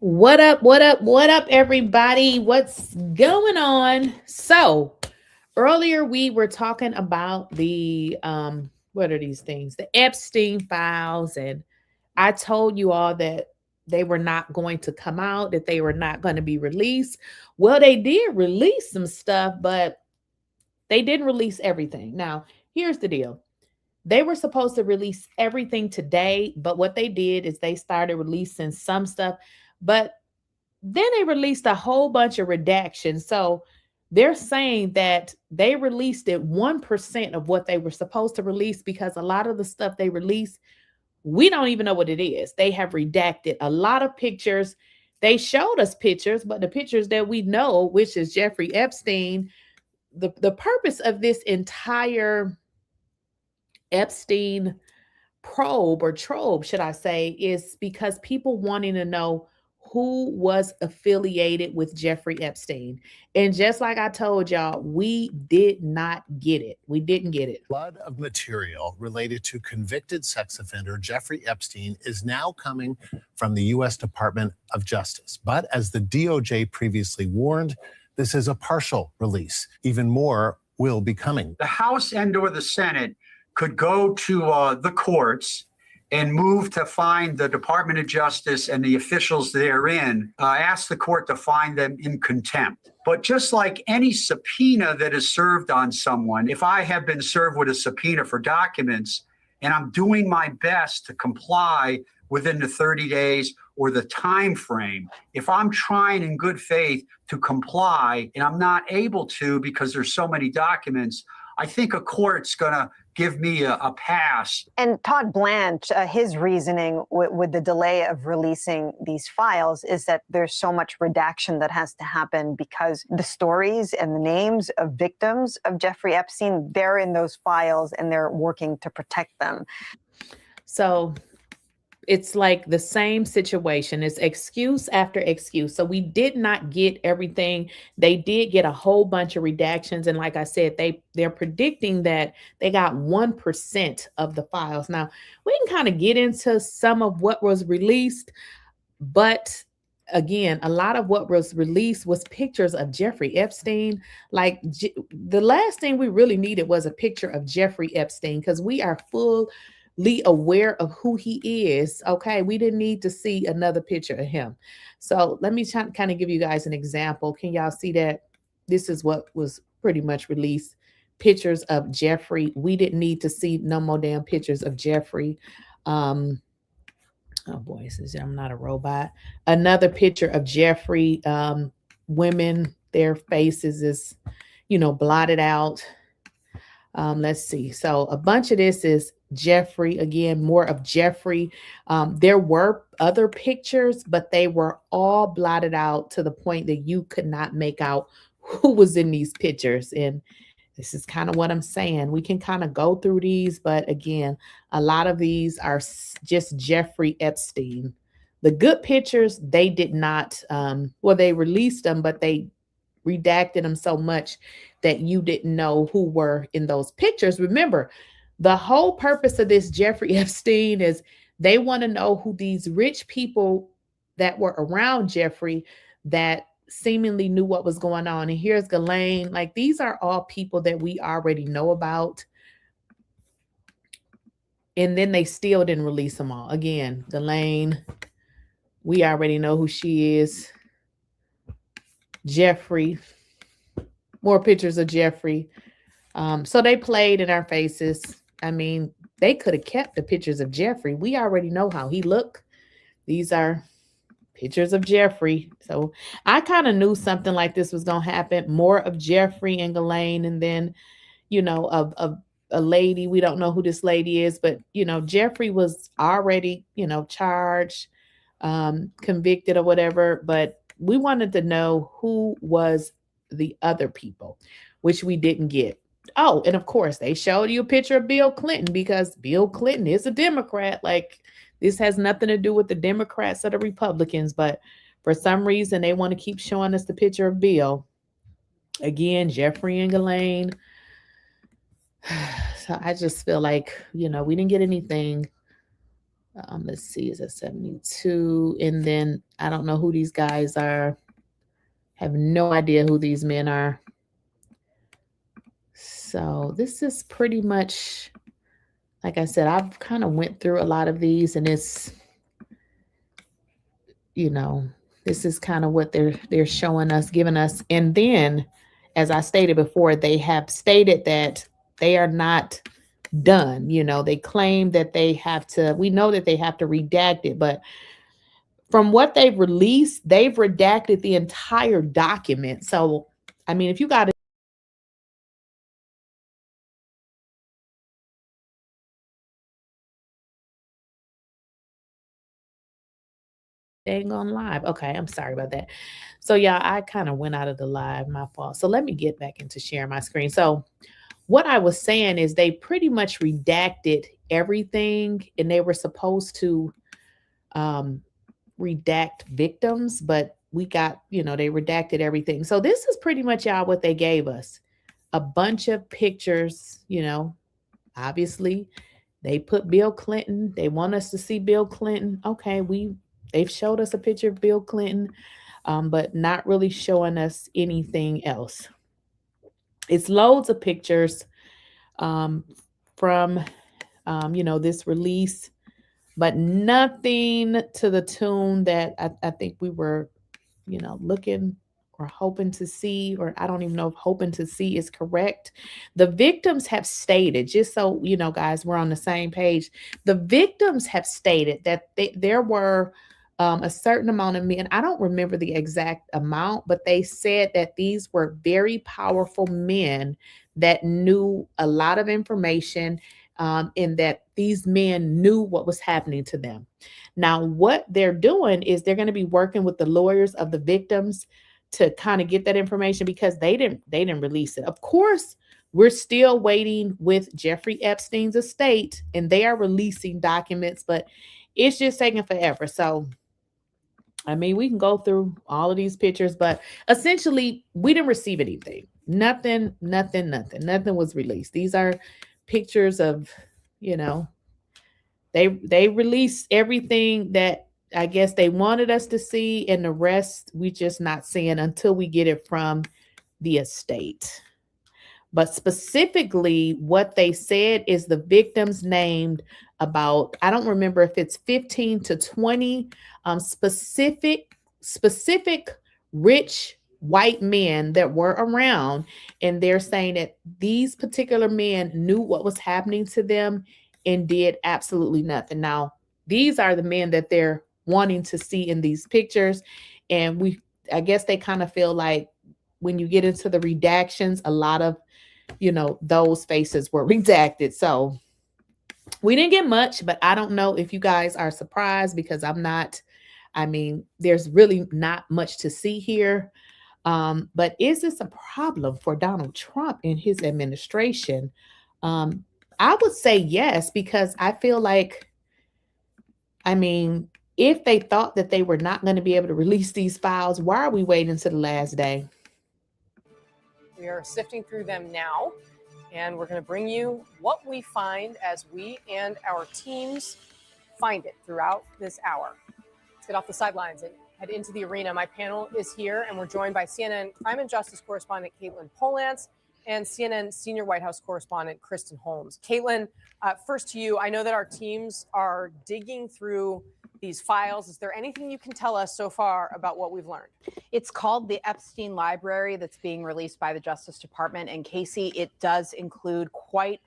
What up, what up, what up, everybody? What's going on? So earlier we were talking about the what are these things? The Epstein files, and I told you all that they were not going to come out, that they were not going to be released. Well, they did release some stuff, but they didn't release everything. Now, here's the deal. They were supposed to release everything today, but what they did is they started releasing some stuff, but then they released a whole bunch of redactions. So they're saying that they released it 1% of what they were supposed to release, because a lot of the stuff they released, we don't even know what it is. They have redacted a lot of pictures. They showed us pictures, but the pictures that we know, which is Jeffrey Epstein, the purpose of this entire Epstein probe, or trove, should I say, is because people wanting to know who was affiliated with Jeffrey Epstein. And just like I told y'all, we did not get it. We didn't get it. Flood of material related to convicted sex offender Jeffrey Epstein is now coming from the U.S. Department of Justice. But as the DOJ previously warned, this is a partial release. Even more will be coming. The House and/or the Senate could go to the courts and move to find the Department of Justice and the officials therein, ask the court to find them in contempt. But just like any subpoena that is served on someone, if I have been served with a subpoena for documents and I'm doing my best to comply within the 30 days or the time frame, if I'm trying in good faith to comply and I'm not able to because there's so many documents, I think a court's going to give me a pass. And Todd, Blanche, his reasoning with the delay of releasing these files is that there's so much redaction that has to happen because the stories and the names of victims of Jeffrey Epstein, they're in those files and they're working to protect them. So it's like the same situation. It's excuse after excuse. So we did not get everything. They did get a whole bunch of redactions. And like I said, they're predicting that they got 1% of the files. Now, we can kind of get into some of what was released, but again, a lot of what was released was pictures of Jeffrey Epstein. Like the last thing we really needed was a picture of Jeffrey Epstein, because we are fully aware of who he is. Okay, we didn't need to see another picture of him. So let me kind of give you guys an example. Can y'all see that? This is what was pretty much released. Pictures of Jeffrey. We didn't need to see no more damn pictures of Jeffrey. Oh boy, it says I'm not a robot. Another picture of Jeffrey. Women, their faces is, blotted out. Let's see. So a bunch of this is Jeffrey, again, more of Jeffrey. There were other pictures, but they were all blotted out to the point that you could not make out who was in these pictures. And this is kind of what I'm saying. We can kind of go through these, but again, a lot of these are just Jeffrey Epstein. The good pictures, they did not, well, they released them, but they redacted them so much that you didn't know who were in those pictures. Remember, the whole purpose of this Jeffrey Epstein is they want to know who these rich people that were around Jeffrey that seemingly knew what was going on. And here's Ghislaine. Like, these are all people that we already know about. And then they still didn't release them all. Again, Ghislaine, we already know who she is. Jeffrey, more pictures of Jeffrey. So they played in our faces. I mean, they could have kept the pictures of Jeffrey. We already know how he looked. These are pictures of Jeffrey. So I kind of knew something like this was going to happen. More of Jeffrey and Ghislaine, and then, of a lady. We don't know who this lady is, but, Jeffrey was already, charged, convicted or whatever. But we wanted to know who was the other people, which we didn't get. Oh, and of course, they showed you a picture of Bill Clinton because Bill Clinton is a Democrat. Like, this has nothing to do with the Democrats or the Republicans, but for some reason, they want to keep showing us the picture of Bill. Again, Jeffrey and Ghislaine. So I just feel like, we didn't get anything. Let's see, is it 72? And then I don't know who these guys are. Have no idea who these men are. So this is pretty much, like I said, I've kind of went through a lot of these, and it's, this is kind of what they're showing us, giving us. And then, as I stated before, they have stated that they are not done. They claim that we know that they have to redact it, but from what they've released, they've redacted the entire document. So, I mean, if you got to dang on live. Okay, I'm sorry about that. So yeah, I kind of went out of the live, my fault. So let me get back into sharing my screen. So what I was saying is they pretty much redacted everything, and they were supposed to redact victims, but we got, they redacted everything. So this is pretty much y'all what they gave us. A bunch of pictures, obviously they put Bill Clinton. They want us to see Bill Clinton. Okay, they've showed us a picture of Bill Clinton, but not really showing us anything else. It's loads of pictures from, this release, but nothing to the tune that I think we were, looking or hoping to see, or I don't even know if hoping to see is correct. The victims have stated, just so, guys, we're on the same page. The victims have stated that there were a certain amount of men. I don't remember the exact amount, but they said that these were very powerful men that knew a lot of information, and that these men knew what was happening to them. Now, what they're doing is they're going to be working with the lawyers of the victims to kind of get that information, because they didn't release it. Of course, we're still waiting with Jeffrey Epstein's estate, and they are releasing documents, but it's just taking forever. So, I mean, we can go through all of these pictures, but essentially we didn't receive anything. Nothing was released. These are pictures of, they released everything that I guess they wanted us to see, and the rest we just not seeing until we get it from the estate. But specifically what they said is the victims named about, I don't remember if it's 15 to 20 specific rich white men that were around. And they're saying that these particular men knew what was happening to them and did absolutely nothing. Now, these are the men that they're wanting to see in these pictures. And I guess they kind of feel like when you get into the redactions, a lot of those faces were redacted. So we didn't get much, but I don't know if you guys are surprised, because I'm not. I mean, there's really not much to see here. But is this a problem for Donald Trump and his administration? Um, I would say yes, because I feel like, I mean, if they thought that they were not going to be able to release these files, why are we waiting until the last day? We are sifting through them now, and we're going to bring you what we find as we and our teams find it throughout this hour. Let's get off the sidelines and head into the arena. My panel is here, and we're joined by CNN Crime and Justice correspondent Caitlin Polantz and CNN senior White House correspondent Kristen Holmes. Caitlin, first to you. I know that our teams are digging through these files. Is there anything you can tell us so far about what we've learned? It's called the Epstein Library, that's being released by the Justice Department. And Casey, it does include quite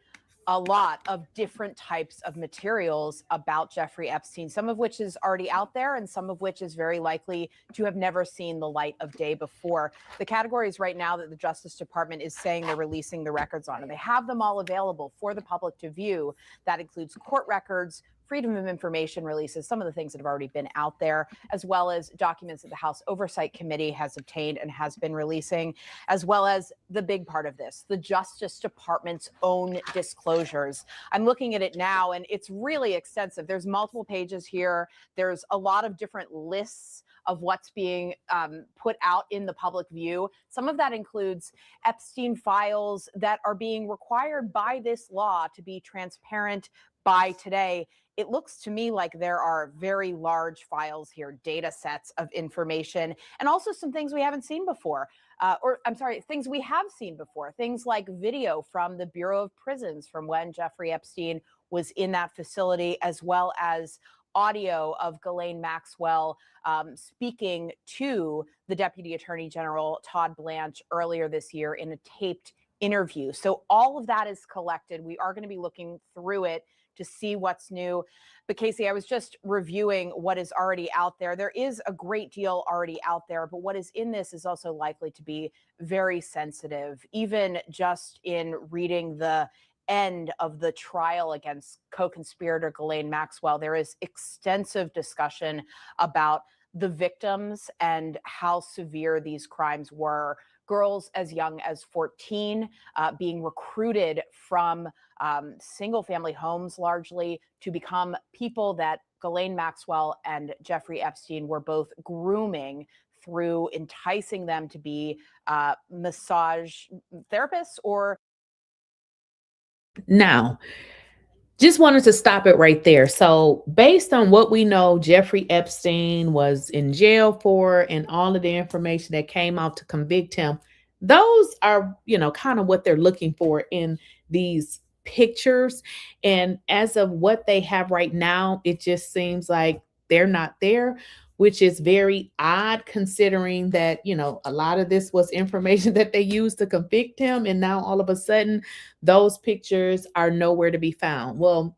a lot of different types of materials about Jeffrey Epstein, some of which is already out there and some of which is very likely to have never seen the light of day before. The categories right now that the Justice Department is saying they're releasing the records on, and they have them all available for the public to view. That includes court records, Freedom of Information releases, some of the things that have already been out there, as well as documents that the House Oversight Committee has obtained and has been releasing, as well as the big part of this, the Justice Department's own disclosures. I'm looking at it now, and it's really extensive. There's multiple pages here. There's a lot of different lists of what's being put out in the public view. Some of that includes Epstein files that are being required by this law to be transparent by today. It looks to me like there are very large files here, data sets of information, and also some things we haven't seen before. Things we have seen before, things like video from the Bureau of Prisons from when Jeffrey Epstein was in that facility, as well as audio of Ghislaine Maxwell speaking to the Deputy Attorney General, Todd Blanche, earlier this year in a taped interview. So all of that is collected. We are going to be looking through it to see what's new. But Casey, I was just reviewing what is already out there. There is a great deal already out there, but what is in this is also likely to be very sensitive. Even just in reading the end of the trial against co-conspirator Ghislaine Maxwell, there is extensive discussion about the victims and how severe these crimes were. Girls as young as 14 being recruited from single family homes largely to become people that Ghislaine Maxwell and Jeffrey Epstein were both grooming through enticing them to be massage therapists or. Now, just wanted to stop it right there. So based on what we know Jeffrey Epstein was in jail for and all of the information that came out to convict him, those are, kind of what they're looking for in these pictures. And as of what they have right now, it just seems like they're not there, which is very odd considering that, a lot of this was information that they used to convict him. And now all of a sudden, those pictures are nowhere to be found. Well,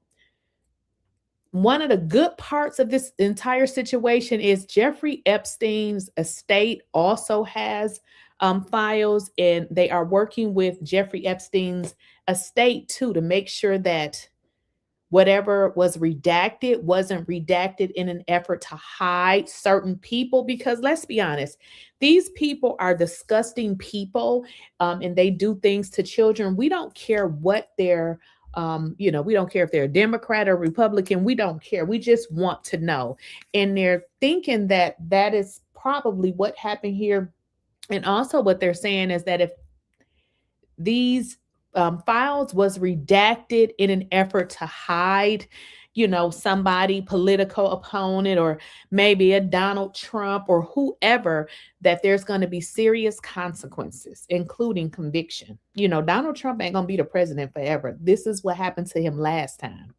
one of the good parts of this entire situation is Jeffrey Epstein's estate also has files, and they are working with Jeffrey Epstein's estate too to make sure that whatever was redacted wasn't redacted in an effort to hide certain people, because let's be honest, these people are disgusting people, and they do things to children. We don't care what they're, we don't care if they're a Democrat or Republican. We don't care. We just want to know. And they're thinking that that is probably what happened here. And also what they're saying is that if these files was redacted in an effort to hide, somebody, political opponent, or maybe a Donald Trump or whoever, that there's going to be serious consequences, including conviction. Donald Trump ain't going to be the president forever. This is what happened to him last time.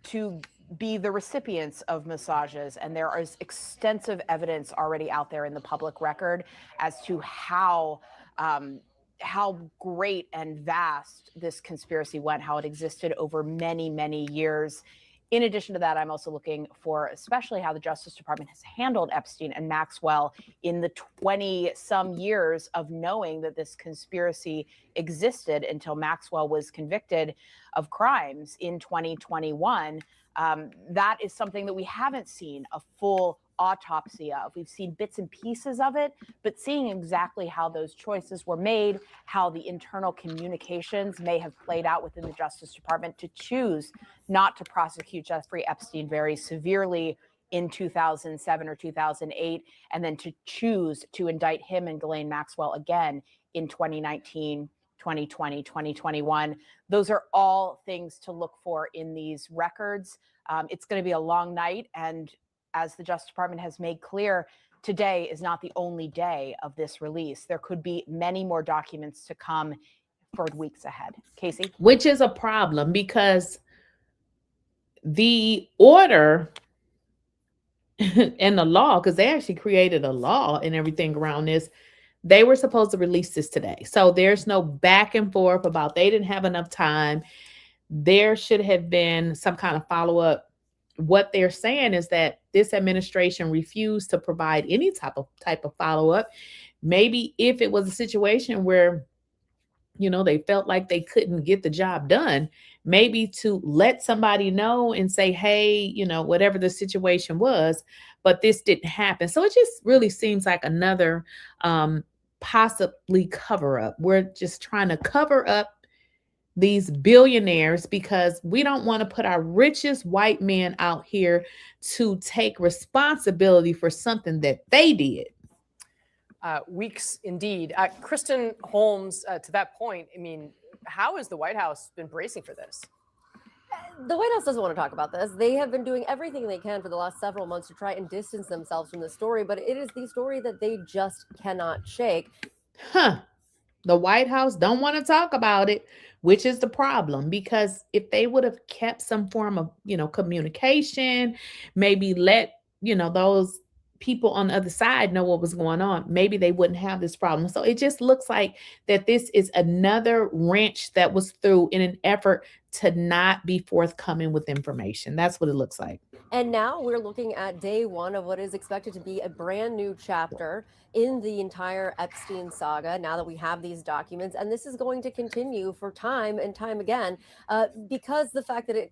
To be the recipients of massages, and there is extensive evidence already out there in the public record as to how great and vast this conspiracy went, how it existed over many, many years. In addition to that, I'm also looking for especially how the Justice Department has handled Epstein and Maxwell in the 20-some years of knowing that this conspiracy existed until Maxwell was convicted of crimes in 2021. That is something that we haven't seen a full autopsy of. We've seen bits and pieces of it, but seeing exactly how those choices were made, how the internal communications may have played out within the Justice Department to choose not to prosecute Jeffrey Epstein very severely in 2007 or 2008, and then to choose to indict him and Ghislaine Maxwell again in 2019, 2020, 2021. Those are all things to look for in these records. It's going to be a long night, and as the Justice Department has made clear, today is not the only day of this release. There could be many more documents to come for weeks ahead. Casey? Which is a problem because the order and the law, because they actually created a law and everything around this, they were supposed to release this today. So there's no back and forth about they didn't have enough time. There should have been some kind of follow-up. What they're saying is that this administration refused to provide any type of follow-up. Maybe if it was a situation where, you know, they felt like they couldn't get the job done, maybe to let somebody know and say, hey, you know, whatever the situation was, but this didn't happen. So it just really seems like another possibly cover up. We're just trying to cover up these billionaires because we don't want to put our richest white men out here to take responsibility for something that they did. Weeks indeed. Kristen Holmes, to that point, I mean, how has the White House been bracing for this? The White House doesn't want to talk about this. They have been doing everything they can for the last several months to try and distance themselves from the story, but it is the story that they just cannot shake. The White House don't want to talk about it, which is the problem, because if they would have kept some form of, you know, communication, maybe let, you know, those people on the other side know what was going on, maybe they wouldn't have this problem. So it just looks like that this is another wrench that was through in an effort to not be forthcoming with information. That's what it looks like. And now we're looking at day one of what is expected to be a brand new chapter in the entire Epstein saga, now that we have these documents. And this is going to continue for time and time again, because the fact that it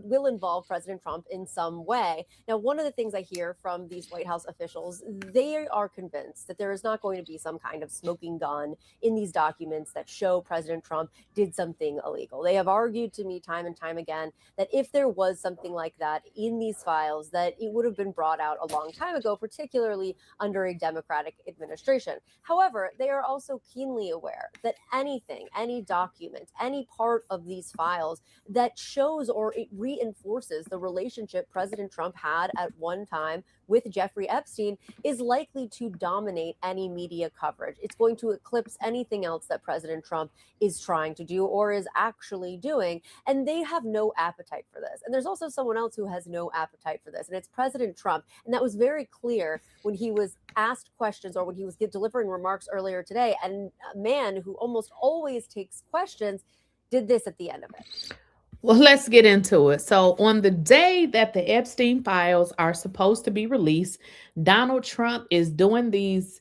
will involve President Trump in some way. Now, one of the things I hear from these White House officials, they are convinced that there is not going to be some kind of smoking gun in these documents that show President Trump did something illegal. They have argued to me time and time again that if there was something like that in these files, that it would have been brought out a long time ago, particularly under a Democratic administration. However, they are also keenly aware that anything, any document, any part of these files that shows or it reinforces the relationship President Trump had at one time with Jeffrey Epstein is likely to dominate any media coverage. It's going to eclipse anything else that President Trump is trying to do or is actually doing. And they have no appetite for this. And there's also someone else who has no appetite for this, and it's President Trump. And that was very clear when he was asked questions or when he was delivering remarks earlier today. And a man who almost always takes questions did this at the end of it. Well, let's get into it. So on the day that the Epstein files are supposed to be released, Donald Trump is doing these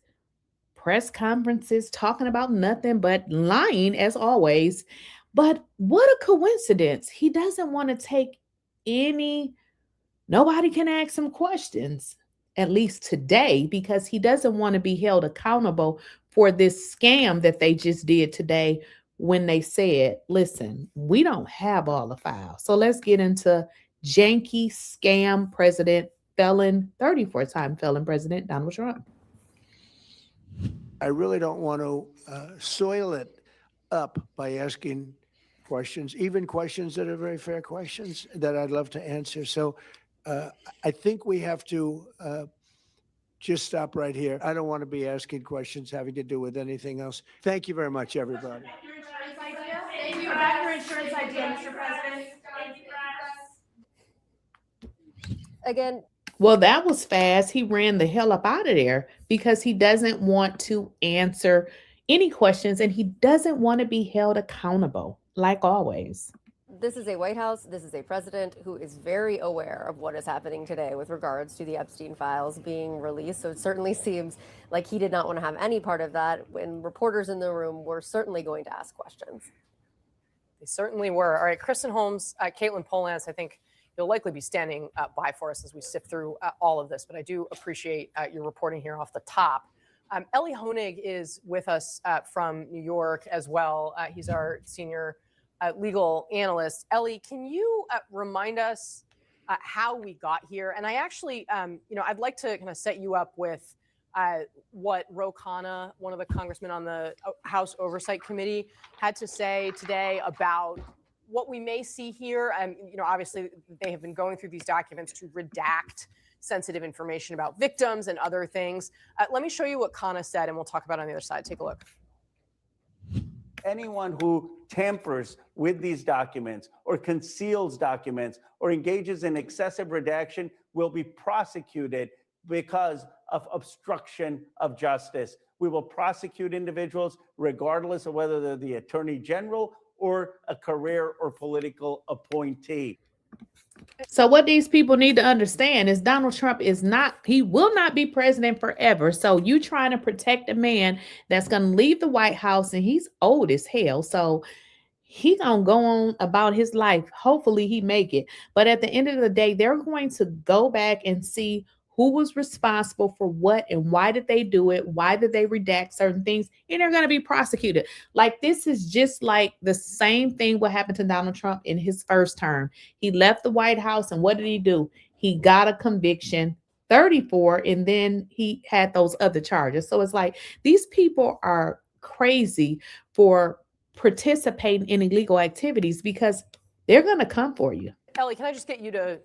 press conferences talking about nothing but lying as always. But what a coincidence. He doesn't want to take nobody can ask him questions, at least today, because he doesn't want to be held accountable for this scam that they just did today when they said, listen, we don't have all the files. So let's get into janky scam president, 34-time felon president, Donald Trump. I really don't want to soil it up by asking questions, even questions that are very fair questions that I'd love to answer. So I think we have to just stop right here. I don't want to be asking questions having to do with anything else. Thank you very much, everybody. Thank you about your insurance idea, Mr. President. Again. Well, that was fast. He ran the hell up out of there because he doesn't want to answer any questions and he doesn't want to be held accountable, like always. this is a White House, this is a president who is very aware of what is happening today with regards to the Epstein files being released. So it certainly seems like he did not want to have any part of that when reporters in the room were certainly going to ask questions. They certainly were. All right, Kristen Holmes, Caitlin Polance, I think you'll likely be standing by for us as we sift through all of this, but I do appreciate your reporting here off the top. Ellie Honig is with us from New York as well. He's our senior legal analyst. Ellie, can you remind us how we got here? And I actually, I'd like to kind of set you up with what Ro Khanna, one of the congressmen on the House Oversight Committee, had to say today about what we may see here. And, obviously they have been going through these documents to redact sensitive information about victims and other things. Let me show you what Khanna said, and we'll talk about it on the other side. Take a look. Anyone who tampers with these documents or conceals documents or engages in excessive redaction will be prosecuted because of obstruction of justice. We will prosecute individuals regardless of whether they're the attorney general or a career or political appointee. So what these people need to understand is Donald Trump he will not be president forever. So you trying to protect a man that's going to leave the White House, and he's old as hell. So he going to go on about his life. Hopefully he make it. But at the end of the day, they're going to go back and see who was responsible for what and why did they do it? Why did they redact certain things? And they're going to be prosecuted. Like, this is just like the same thing what happened to Donald Trump in his first term. He left the White House, and what did he do? He got a conviction, 34, and then he had those other charges. So it's like these people are crazy for participating in illegal activities because they're going to come for you. Ellie, can I just get you to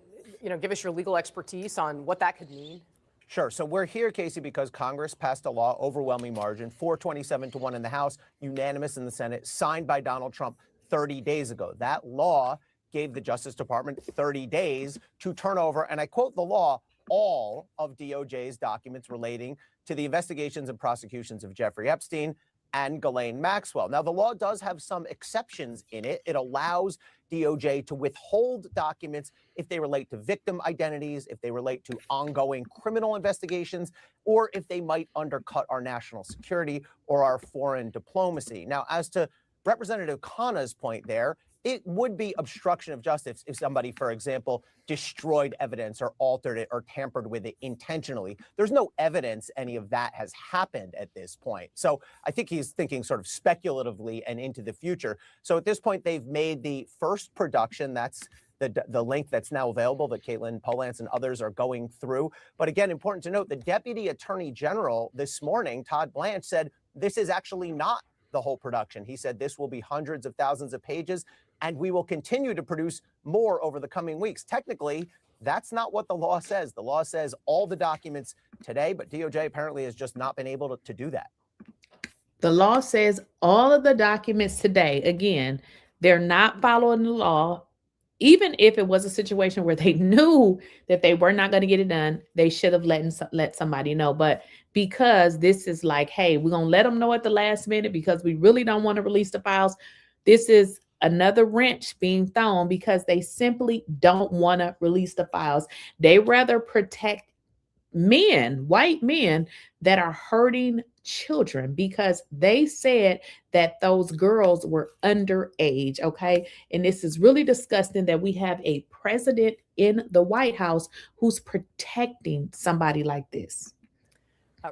give us your legal expertise on what that could mean? Sure. So we're here, Casey, because Congress passed a law, overwhelming margin, 427-1 in the House, unanimous in the Senate, signed by Donald Trump 30 days ago. That law gave the Justice Department 30 days to turn over, and I quote the law, all of DOJ's documents relating to the investigations and prosecutions of Jeffrey Epstein and Ghislaine Maxwell. Now, the law does have some exceptions in it. It allows DOJ to withhold documents if they relate to victim identities, if they relate to ongoing criminal investigations, or if they might undercut our national security or our foreign diplomacy. Now, as to Representative Khanna's point there, it would be obstruction of justice if somebody, for example, destroyed evidence or altered it or tampered with it intentionally. There's no evidence any of that has happened at this point. So I think he's thinking sort of speculatively and into the future. So at this point, they've made the first production. That's the link that's now available that Caitlin Polance and others are going through. But again, important to note, the Deputy Attorney General this morning, Todd Blanche, said this is actually not the whole production. He said this will be hundreds of thousands of pages, and we will continue to produce more over the coming weeks. Technically, that's not what the law says. The law says all the documents today, but DOJ apparently has just not been able to do that. The law says all of the documents today. Again, they're not following the law. Even if it was a situation where they knew that they were not going to get it done, they should have let somebody know. But because this is like, hey, we're going to let them know at the last minute because we really don't want to release the files, this is another wrench being thrown because they simply don't want to release the files. They rather protect men, white men, that are hurting children because they said that those girls were underage. Okay. And this is really disgusting that we have a president in the White House who's protecting somebody like this.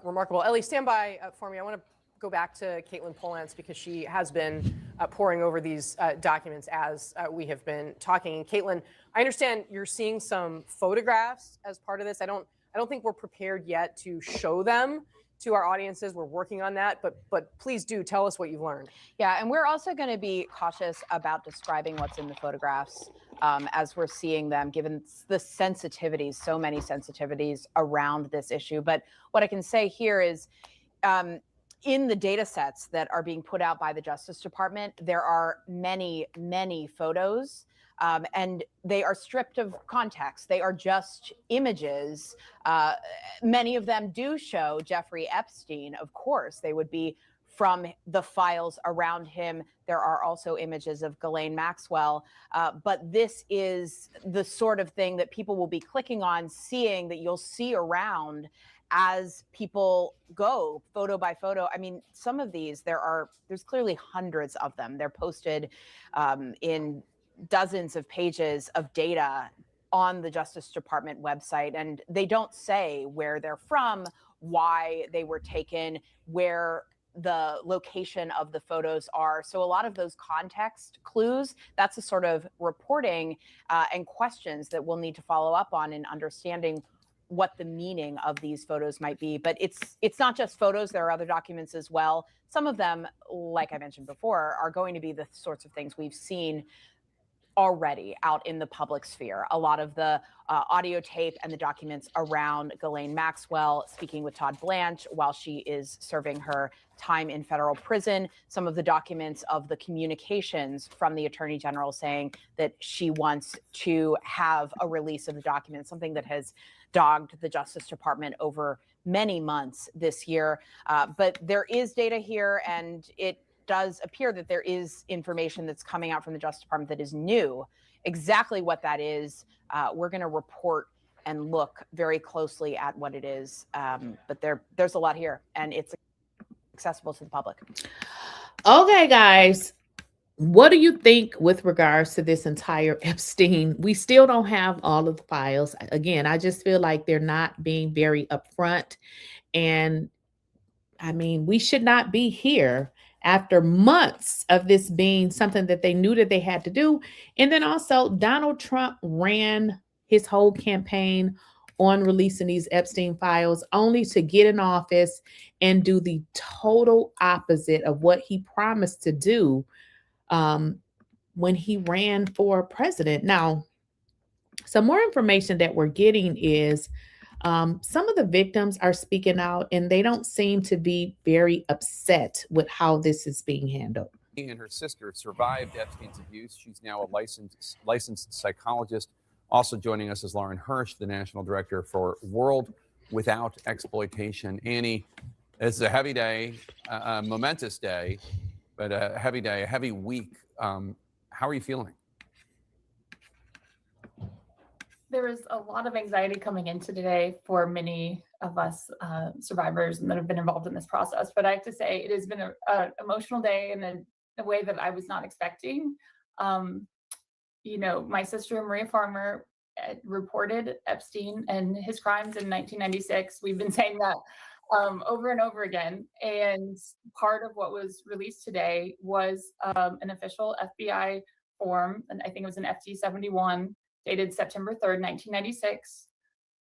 Remarkable. Ellie, stand by for me. I want to go back to Caitlin Polance because she has been poring over these documents as we have been talking. And Caitlin, I understand you're seeing some photographs as part of this. I don't think we're prepared yet to show them to our audiences. We're working on that, but please do tell us what you've learned. Yeah, and we're also going to be cautious about describing what's in the photographs as we're seeing them, given the sensitivities, so many sensitivities around this issue. But what I can say here is in the data sets that are being put out by the Justice Department, there are many, many photos. And they are stripped of context. They are just images. Many of them do show Jeffrey Epstein, of course. They would be from the files around him. There are also images of Ghislaine Maxwell. But this is the sort of thing that people will be clicking on, seeing, that you'll see around as people go photo by photo. I mean, some of these, there's clearly hundreds of them. They're posted in dozens of pages of data on the Justice Department website, and they don't say where they're from, why they were taken, where the location of the photos are. So a lot of those context clues, that's the sort of reporting and questions that we'll need to follow up on in understanding what the meaning of these photos might be. But it's not just photos, there are other documents as well. Some of them, like I mentioned before, are going to be the sorts of things we've seen already out in the public sphere. A lot of the audio tape and the documents around Ghislaine Maxwell speaking with Todd Blanche while she is serving her time in federal prison. Some of the documents of the communications from the Attorney General saying that she wants to have a release of the documents, something that has dogged the Justice Department over many months this year. But there is data here, and it does appear that there is information that's coming out from the Justice Department that is new. Exactly what that is, we're going to report and look very closely at what it is. But there's a lot here, and it's accessible to the public. Okay, guys, what do you think with regards to this entire Epstein? We still don't have all of the files. Again, I just feel like they're not being very upfront. And I mean, we should not be here after months of this being something that they knew that they had to do. And then also Donald Trump ran his whole campaign on releasing these Epstein files only to get in office and do the total opposite of what he promised to do when he ran for president. Now, some more information that we're getting is some of the victims are speaking out, and they don't seem to be very upset with how this is being handled. And her sister survived Epstein's abuse. She's now a licensed psychologist. Also joining us is Lauren Hirsch, the National Director for World Without Exploitation. Annie, it's a heavy day, a momentous day, but a heavy day, a heavy week. How are you feeling? There was a lot of anxiety coming into today for many of us survivors that have been involved in this process. But I have to say, it has been an emotional day in a way that I was not expecting. You know, my sister Maria Farmer reported Epstein and his crimes in 1996. We've been saying that over and over again. And part of what was released today was an official FBI form, and I think it was an FT 71, dated September 3rd, 1996,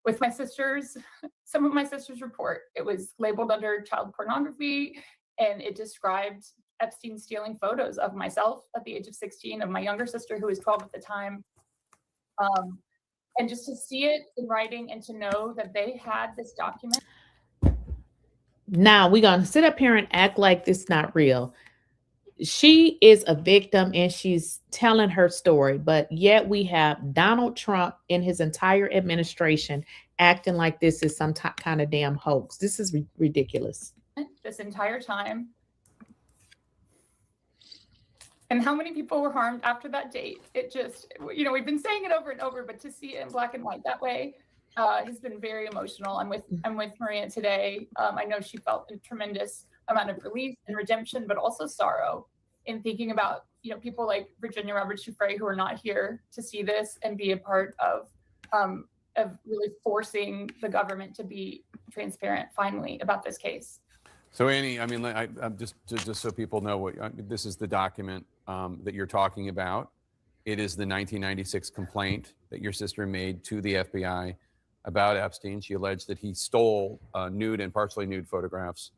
with my sister's, some of my sister's report. It was labeled under child pornography, and it described Epstein stealing photos of myself at the age of 16, of my younger sister, who was 12 at the time. And just to see it in writing and to know that they had this document. Now we're going to sit up here and act like this is not real. She is a victim and she's telling her story, but yet we have Donald Trump and his entire administration acting like this is some kind of damn hoax. This is ridiculous. This entire time. And how many people were harmed after that date? It just, you know, we've been saying it over and over, but to see it in black and white that way has been very emotional. I'm with Maria today. I know she felt a tremendous amount of relief and redemption, but also sorrow in thinking about, you know, people like Virginia Roberts Giuffre who are not here to see this and be a part of really forcing the government to be transparent finally about this case. So Annie, I mean, I'm just so people know what this is, the document that you're talking about. It is the 1996 complaint that your sister made to the FBI about Epstein. She alleged that he stole nude and partially nude photographs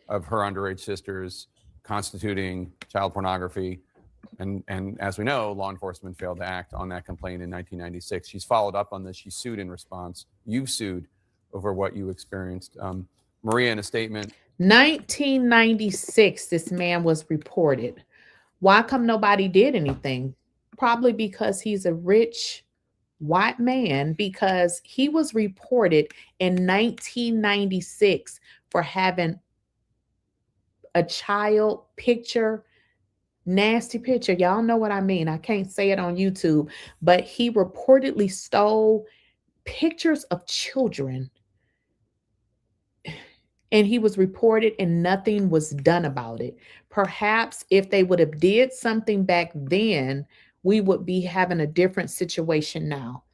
of her underage sisters, constituting child pornography. And as we know, law enforcement failed to act on that complaint in 1996. She's followed up on this. She sued in response. You've sued over what you experienced. Maria, in a statement. 1996, this man was reported. Why come nobody did anything? Probably because he's a rich white man, because he was reported in 1996 for having a child picture, nasty picture. Y'all know what I mean. I can't say it on YouTube, but he reportedly stole pictures of children, and he was reported and nothing was done about it. Perhaps if they would have did something back then, we would be having a different situation now.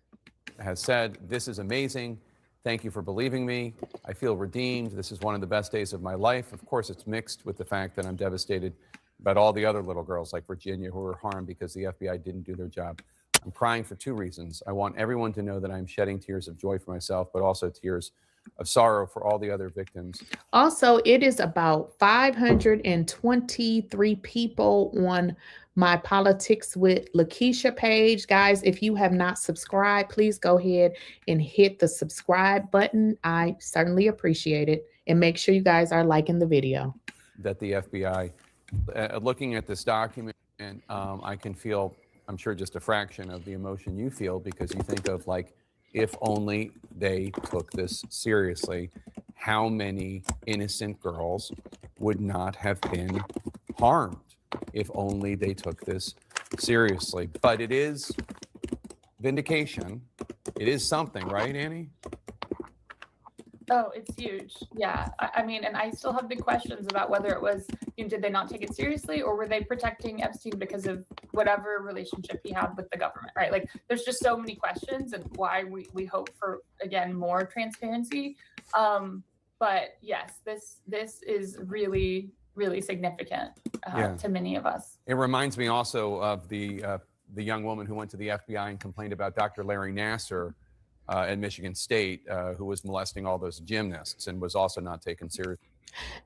Has said, this is amazing. Thank you for believing me. I feel redeemed. This is one of the best days of my life. Of course, it's mixed with the fact that I'm devastated about all the other little girls like Virginia who were harmed because the FBI didn't do their job. I'm crying for two reasons. I want everyone to know that I'm shedding tears of joy for myself, but also tears of sorrow for all the other victims. Also, it is about 523 people on my Politics with Lakeisha page. Guys, if you have not subscribed, please go ahead and hit the subscribe button. I certainly appreciate it. And make sure you guys are liking the video. That the FBI, looking at this document, and I can feel, I'm sure, just a fraction of the emotion you feel, because you think of, like, if only they took this seriously, how many innocent girls would not have been harmed if only they took this seriously. But it is vindication. It is something, right, Annie? Oh, it's huge. Yeah. I mean, and I still have big questions about whether it was, did they not take it seriously, or were they protecting Epstein because of whatever relationship he had with the government, right? Like, there's just so many questions, and why we hope for, again, more transparency. But yes, this is really, really significant to many of us. It reminds me also of the young woman who went to the FBI and complained about Dr. Larry Nassar at Michigan State, who was molesting all those gymnasts and was also not taken seriously.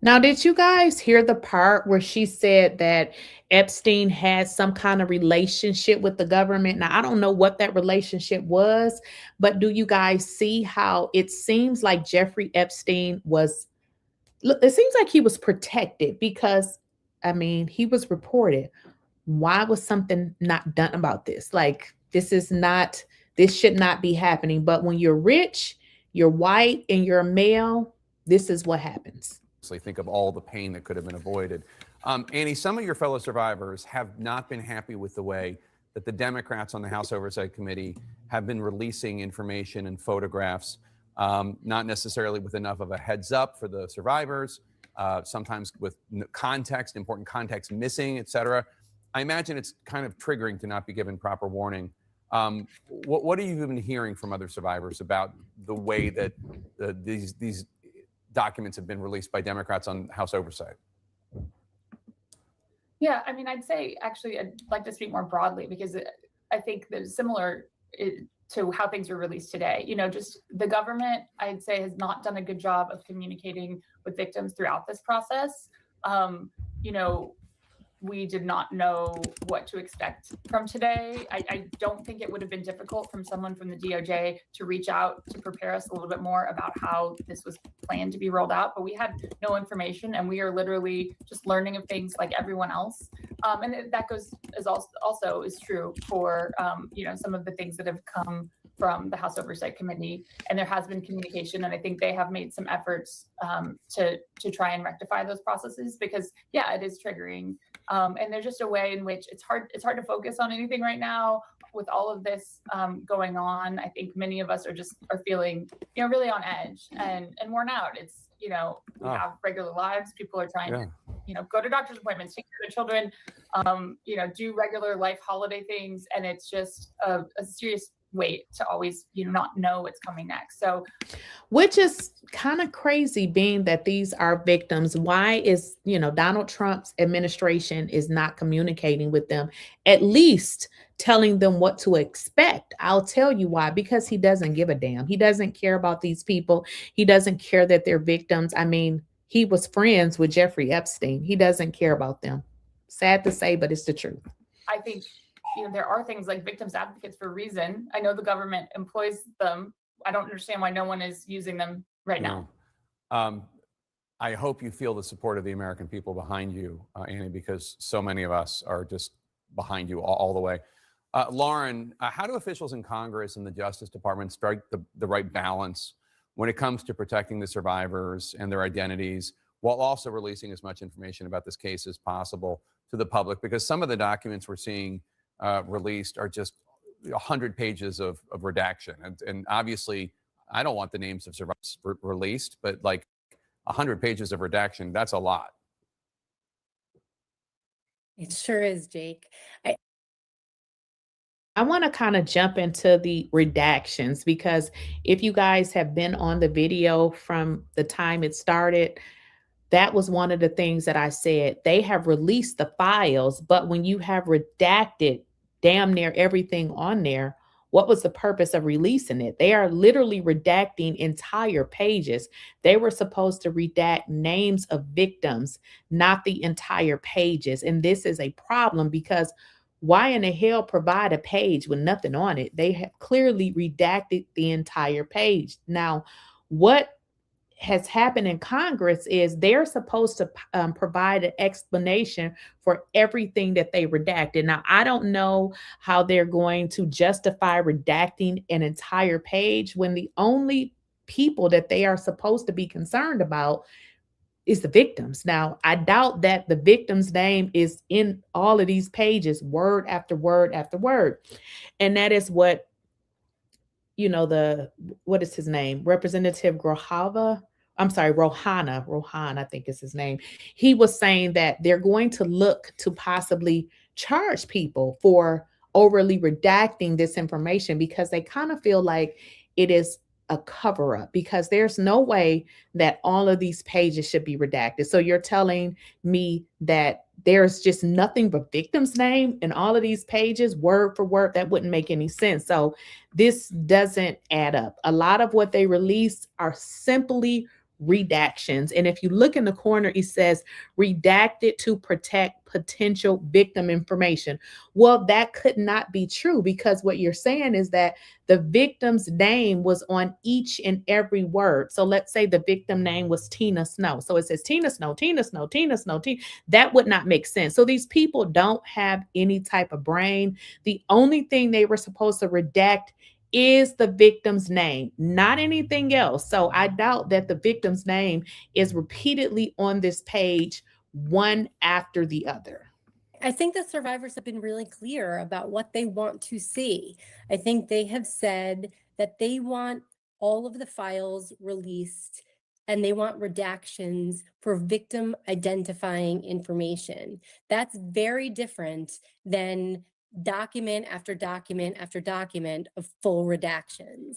Now, did you guys hear the part where she said that Epstein had some kind of relationship with the government? Now, I don't know what that relationship was, but do you guys see how it seems like Jeffrey Epstein was, it seems like he was protected because, I mean, he was reported. Why was something not done about this? Like, this should not be happening. But when you're rich, you're white, and you're a male, this is what happens. Think of all the pain that could have been avoided. Annie, some of your fellow survivors have not been happy with the way that the Democrats on the House Oversight Committee have been releasing information and photographs, not necessarily with enough of a heads up for the survivors, sometimes with context, important context missing, et cetera. I imagine it's kind of triggering to not be given proper warning. What have you been hearing from other survivors about the way that these documents have been released by Democrats on House Oversight? Yeah, I mean, I'd say, actually, I'd like to speak more broadly, because I think that similar to how things are released today. Just the government, I'd say, has not done a good job of communicating with victims throughout this process. We did not know what to expect from today. I don't think it would have been difficult from someone from the DOJ to reach out to prepare us a little bit more about how this was planned to be rolled out, but we had no information, and we are literally just learning of things like everyone else. And that also is true for some of the things that have come from the House Oversight Committee, and there has been communication, and I think they have made some efforts to try and rectify those processes, because it is triggering, and there's just a way in which it's hard to focus on anything right now with all of this going on. I think many of us are feeling really on edge and worn out. It's we have regular lives. People are trying to go to doctor's appointments, take care of their children, do regular life holiday things, and it's just a serious weight to always not know what's coming next. So, which is kind of crazy, being that these are victims. Why is Donald Trump's administration is not communicating with them, at least telling them what to expect? I'll tell you why. Because he doesn't give a damn. He doesn't care about these people. He doesn't care that they're victims. I mean, he was friends with Jeffrey Epstein. He doesn't care about them. Sad to say, but it's the truth. I think there are things like victims advocates for a reason. I know the government employs them. I don't understand why no one is using them right now. I hope you feel the support of the American people behind you, Annie, because so many of us are just behind you all the way. Lauren, how do officials in Congress and the Justice Department strike the right balance when it comes to protecting the survivors and their identities, while also releasing as much information about this case as possible to the public, because some of the documents we're seeing released are just 100 pages of redaction. And obviously, I don't want the names of survivors released, but like 100 pages of redaction, that's a lot. It sure is, Jake. I want to kind of jump into the redactions, because if you guys have been on the video from the time it started, that was one of the things that I said. They have released the files, but when you have redacted damn near everything on there, what was the purpose of releasing it? They are literally redacting entire pages. They were supposed to redact names of victims, not the entire pages. And this is a problem, because why in the hell provide a page with nothing on it? They have clearly redacted the entire page. Now, what has happened in Congress is they're supposed to provide an explanation for everything that they redacted. Now, I don't know how they're going to justify redacting an entire page when the only people that they are supposed to be concerned about is the victims. Now, I doubt that the victim's name is in all of these pages, word after word after word. And that is what, you know, what is his name? Representative Rohana, I think is his name. He was saying that they're going to look to possibly charge people for overly redacting this information, because they kind of feel like it is a cover up, because there's no way that all of these pages should be redacted. So you're telling me that there's just nothing but victim's name in all of these pages, word for word? That wouldn't make any sense. So this doesn't add up. A lot of what they release are simply redactions. And if you look in the corner, it says redacted to protect potential victim information. Well, that could not be true, because what you're saying is that the victim's name was on each and every word. So let's say the victim name was Tina Snow. So it says Tina Snow, Tina Snow, Tina Snow, Tina. That would not make sense. So these people don't have any type of brain. The only thing they were supposed to redact is the victim's name, not anything else. So I doubt that the victim's name is repeatedly on this page, one after the other. I think the survivors have been really clear about what they want to see. I think they have said that they want all of the files released, and they want redactions for victim identifying information. That's very different than document after document after document of full redactions.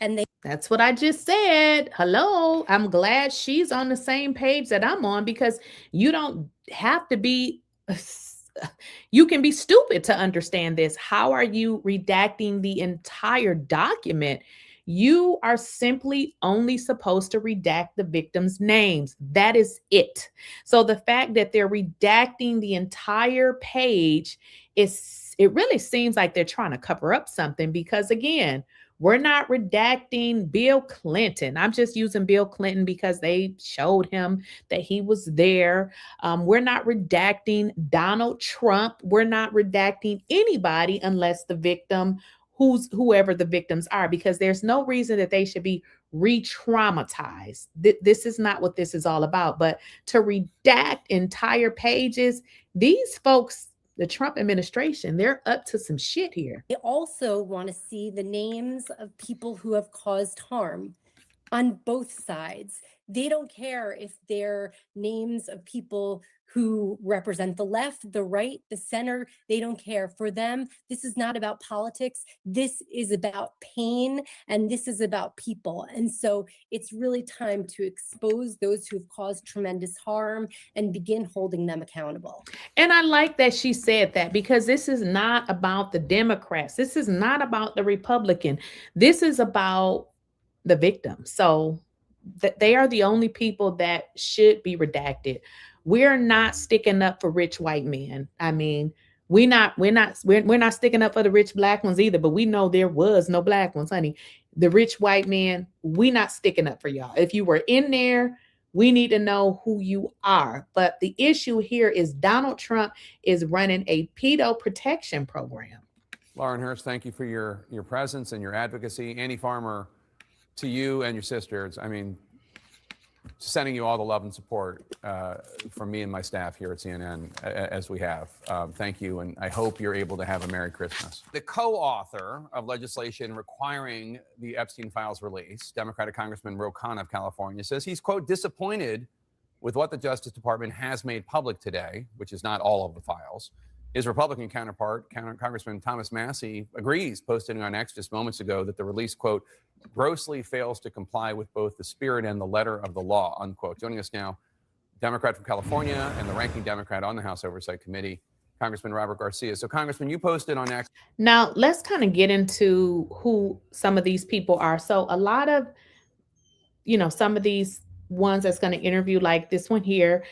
And that's what I just said. Hello. I'm glad she's on the same page that I'm on, because you don't have to be, you can be stupid to understand this. How are you redacting the entire document? You are simply only supposed to redact the victim's names. That is it. So the fact that they're redacting the entire page it really seems like they're trying to cover up something, because again, we're not redacting Bill Clinton. I'm just using Bill Clinton because they showed him that he was there. We're not redacting Donald Trump. We're not redacting anybody unless the victim, whoever the victims are, because there's no reason that they should be re-traumatized. This is not what this is all about. But to redact entire pages, these folks, the Trump administration, they're up to some shit here. They also want to see the names of people who have caused harm on both sides. They don't care if they're names of people who represent the left, the right, the center. They don't care. For them, this is not about politics. This is about pain, and this is about people. And so it's really time to expose those who have caused tremendous harm and begin holding them accountable. And I like that she said that, because this is not about the Democrats. This is not about the Republican. This is about the victim. So they are the only people that should be redacted. We're not sticking up for rich white men. I mean, we're not sticking up for the rich black ones either, but we know there was no black ones, honey. The rich white men, we're not sticking up for y'all. If you were in there, we need to know who you are. But the issue here is Donald Trump is running a PEDO protection program. Lauren Hurst, thank you for your presence and your advocacy. Annie Farmer, to you and your sisters, I mean, sending you all the love and support from me and my staff here at CNN, as we have. Thank you, and I hope you're able to have a Merry Christmas. The co-author of legislation requiring the Epstein Files release, Democratic Congressman Ro Khanna of California, says he's, quote, disappointed with what the Justice Department has made public today, which is not all of the files. His Republican counterpart, Congressman Thomas Massie, agrees, posting on X just moments ago, that the release, quote, grossly fails to comply with both the spirit and the letter of the law, unquote. Joining us now, Democrat from California and the ranking Democrat on the House Oversight Committee, Congressman Robert Garcia. So, Congressman, you posted on X. Now, let's kind of get into who some of these people are. So a lot of, some of these ones that's going to interview, like this one here,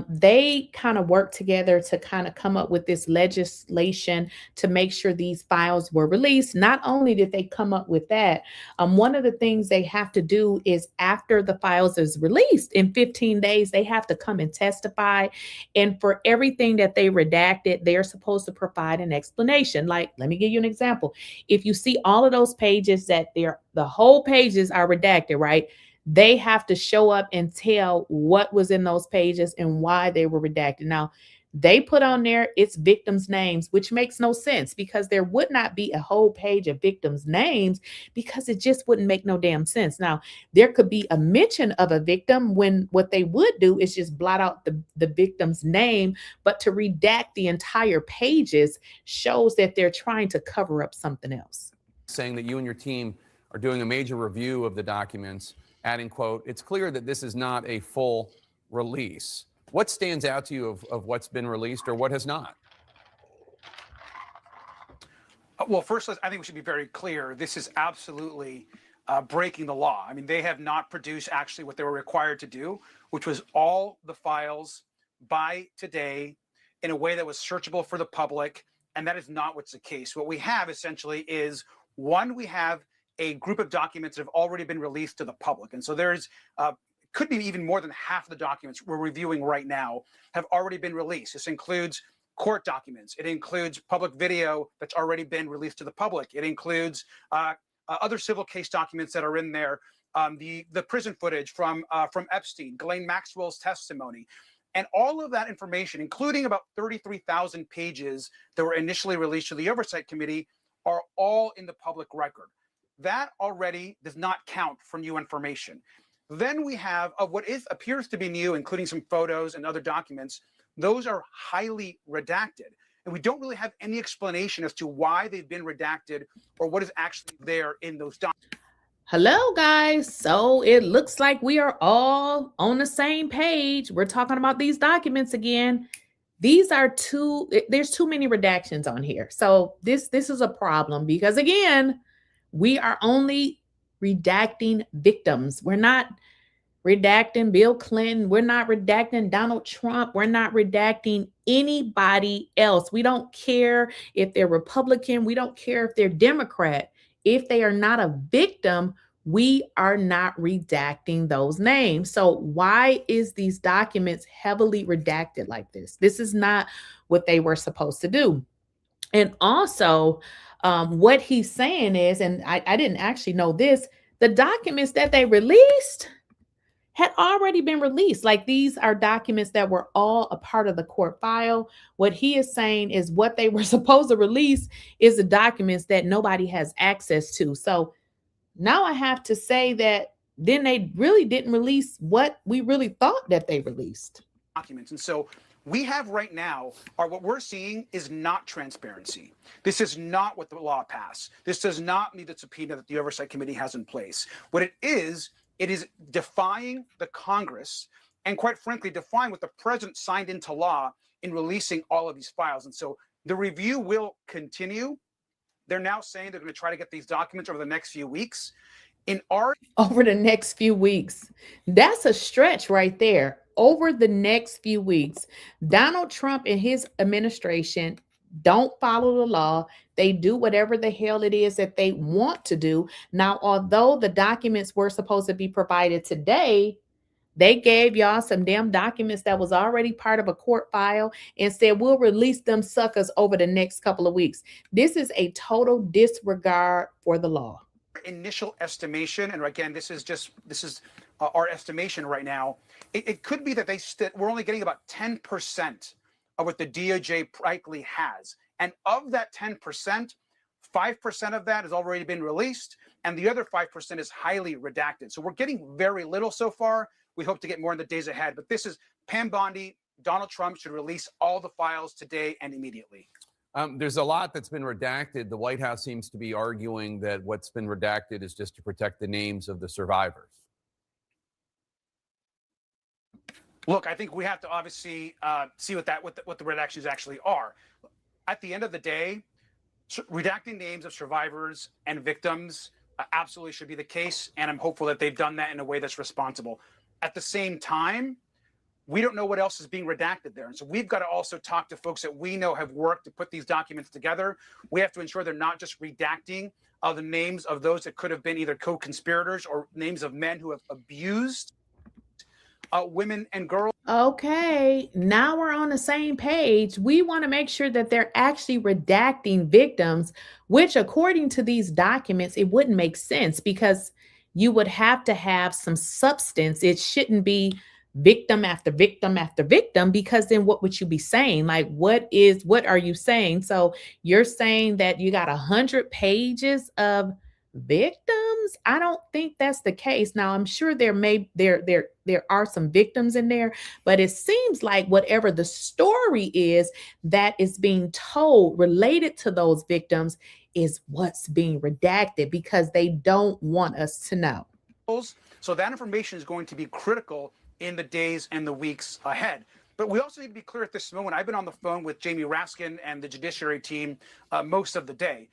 they kind of work together to kind of come up with this legislation to make sure these files were released. Not only did they come up with that, one of the things they have to do is, after the files is released in 15 days, they have to come and testify. And for everything that they redacted, they're supposed to provide an explanation. Like, let me give you an example. If you see all of those pages that the whole pages are redacted, right? They have to show up and tell what was in those pages and why they were redacted. Now, they put on there it's victims' names, which makes no sense, because there would not be a whole page of victims' names, because it just wouldn't make no damn sense. Now, there could be a mention of a victim when what they would do is just blot out the victim's name, but to redact the entire pages shows that they're trying to cover up something else. Saying that you and your team are doing a major review of the documents, adding, quote, it's clear that this is not a full release. What stands out to you of what's been released or what has not? Well, first, I think we should be very clear. This is absolutely breaking the law. I mean, they have not produced actually what they were required to do, which was all the files by today in a way that was searchable for the public. And that is not what's the case. What we have essentially is, one, we have a group of documents that have already been released to the public. And so there's could be even more than half of the documents we're reviewing right now have already been released. This includes court documents. It includes public video that's already been released to the public. It includes other civil case documents that are in there, the prison footage from Epstein, Ghislaine Maxwell's testimony. And all of that information, including about 33,000 pages that were initially released to the Oversight Committee, are all in the public record. That already does not count for new information. Then we have what appears to be new, including some photos and other documents. Those are highly redacted. And we don't really have any explanation as to why they've been redacted or what is actually there in those documents. Hello, guys. So it looks like we are all on the same page. We're talking about these documents again. There's too many redactions on here. So this is a problem, because again, we are only redacting victims. We're not redacting Bill Clinton. We're not redacting Donald Trump. We're not redacting anybody else. We don't care if they're Republican. We don't care if they're Democrat. If they are not a victim, we are not redacting those names. So why is these documents heavily redacted like this? This is not what they were supposed to do. And also, what he's saying is, and I didn't actually know this, the documents that they released had already been released. Like, these are documents that were all a part of the court file. What he is saying is what they were supposed to release is the documents that nobody has access to. So now I have to say that then they really didn't release what we really thought that they released. Documents. And so we have right now, what we're seeing is not transparency. This is not what the law passed. This does not meet the subpoena that the Oversight Committee has in place. What it is defying the Congress and, quite frankly, defying what the president signed into law in releasing all of these files. And so the review will continue. They're now saying they're going to try to get these documents over the next few weeks. Over the next few weeks. That's a stretch right there. Over the next few weeks. Donald Trump and his administration don't follow the law. They do whatever the hell it is that they want to do. Now, although the documents were supposed to be provided today, they gave y'all some damn documents that was already part of a court file and said, we'll release them suckers over the next couple of weeks. This is a total disregard for the law. Initial estimation, and again, this is our estimation right now, it could be that we're only getting about 10% of what the DOJ likely has. And of that 10%, 5% of that has already been released, and the other 5% is highly redacted. So we're getting very little so far. We hope to get more in the days ahead. But this is Pam Bondi. Donald Trump should release all the files today and immediately. There's a lot that's been redacted. The White House seems to be arguing that what's been redacted is just to protect the names of the survivors. Look, I think we have to obviously see what the redactions actually are. At the end of the day, redacting names of survivors and victims absolutely should be the case, and I'm hopeful that they've done that in a way that's responsible. At the same time, we don't know what else is being redacted there. And so we've got to also talk to folks that we know have worked to put these documents together. We have to ensure they're not just redacting the names of those that could have been either co-conspirators or names of men who have abused women and girls. Okay, now we're on the same page. We want to make sure that they're actually redacting victims, which according to these documents, it wouldn't make sense because you would have to have some substance. It shouldn't be victim after victim after victim, because then what would you be saying? Like, what are you saying? So you're saying that you got 100 pages of victims? I don't think that's the case. Now, I'm sure there are some victims in there, but it seems like whatever the story is that is being told related to those victims is what's being redacted because they don't want us to know. So that information is going to be critical in the days and the weeks ahead. But we also need to be clear at this moment. I've been on the phone with Jamie Raskin and the Judiciary team most of the day.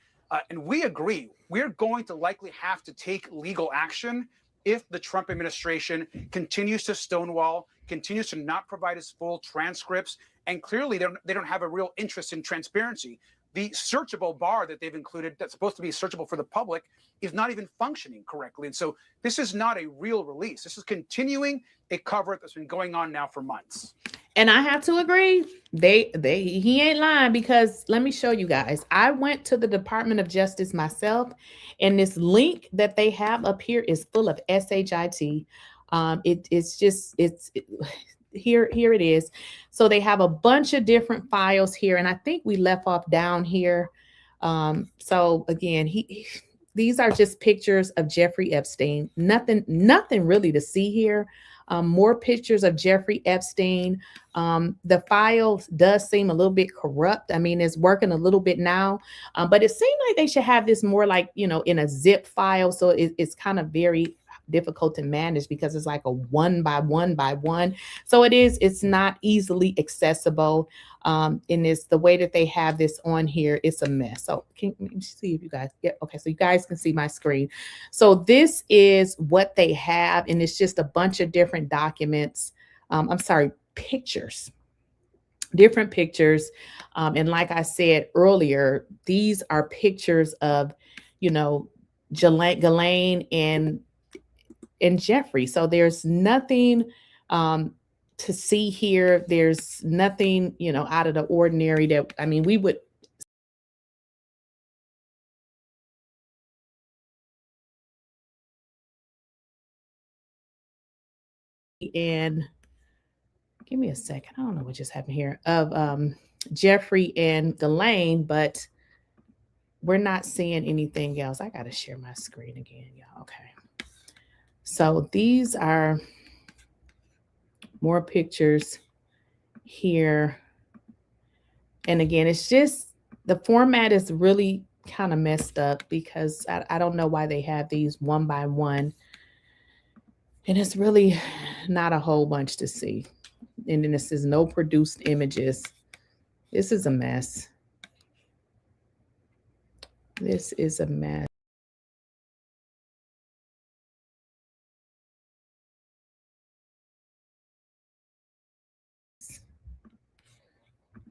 And we agree, we're going to likely have to take legal action if the Trump administration continues to stonewall, continues to not provide us full transcripts, and clearly they don't have a real interest in transparency. The searchable bar that they've included that's supposed to be searchable for the public is not even functioning correctly. And so this is not a real release. This is continuing a cover-up that's been going on now for months. And I have to agree, he ain't lying, because let me show you guys. I went to the Department of Justice myself, and this link that they have up here is full of SHIT. Here it is. So they have a bunch of different files here, and I think we left off down here. So again, these are just pictures of Jeffrey Epstein. Nothing really to see here. More pictures of Jeffrey Epstein. The file does seem a little bit corrupt. I mean, it's working a little bit now, but it seemed like they should have this more like, in a zip file. So it's kind of very difficult to manage because it's like a 1 by 1 by 1. So it's not easily accessible. In the way that they have this on here, it's a mess. So let me see if you guys get, okay. So you guys can see my screen. So this is what they have. And it's just a bunch of different documents. Pictures, different pictures. And like I said earlier, these are pictures of, Ghislaine and Jeffrey. So there's nothing to see here. There's nothing, out of the ordinary that, I mean, we would. And give me a second. I don't know what just happened here of Jeffrey and Ghislaine, but we're not seeing anything else. I got to share my screen again, y'all. Okay. So these are more pictures here. And again, it's just the format is really kind of messed up because I don't know why they have these 1 by 1. And it's really not a whole bunch to see. And then this is no produced images. This is a mess. This is a mess.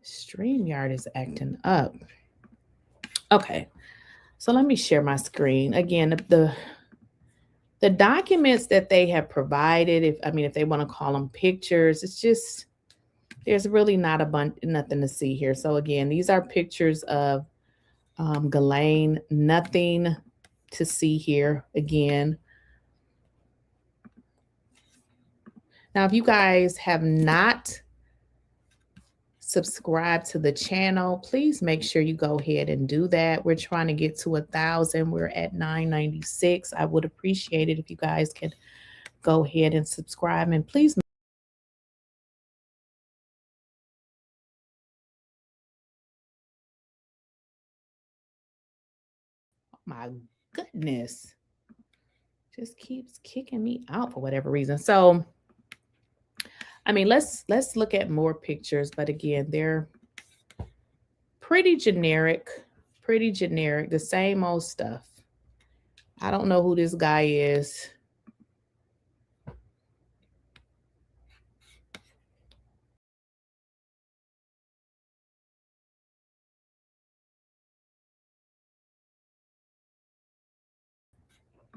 StreamYard is acting up. Okay, so let me share my screen again. The documents that they have provided, if they want to call them pictures, it's just there's really not nothing to see here. So again, these are pictures of Ghislaine. Nothing to see here again. Now, if you guys have not subscribed to the channel, please make sure you go ahead and do that. We're trying to get to 1,000. We're at 996. I would appreciate it if you guys could go ahead and subscribe, and please. Oh my goodness. Just keeps kicking me out for whatever reason. So, I mean, let's look at more pictures, but again, they're pretty generic, the same old stuff. I don't know who this guy is.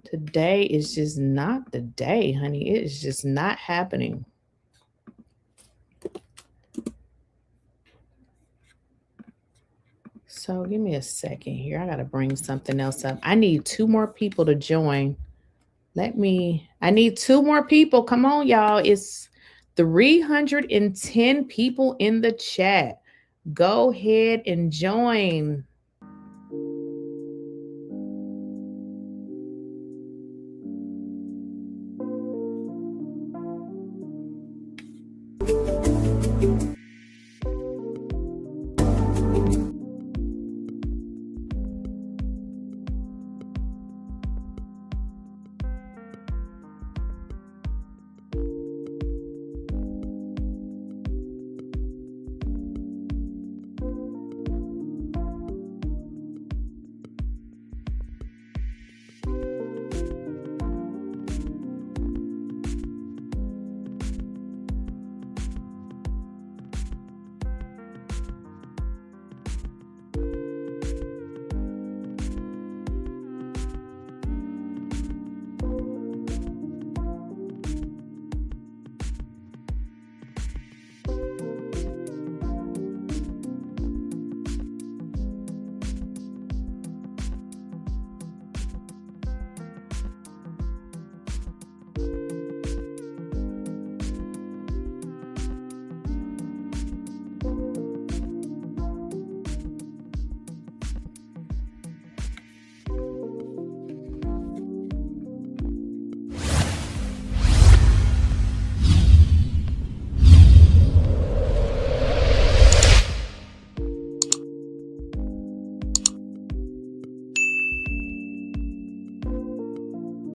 Today is just not the day, honey. It is just not happening. So give me a second here. I got to bring something else up. I need 2 more people to join. I need 2 more people. Come on, y'all. It's 310 people in the chat. Go ahead and join.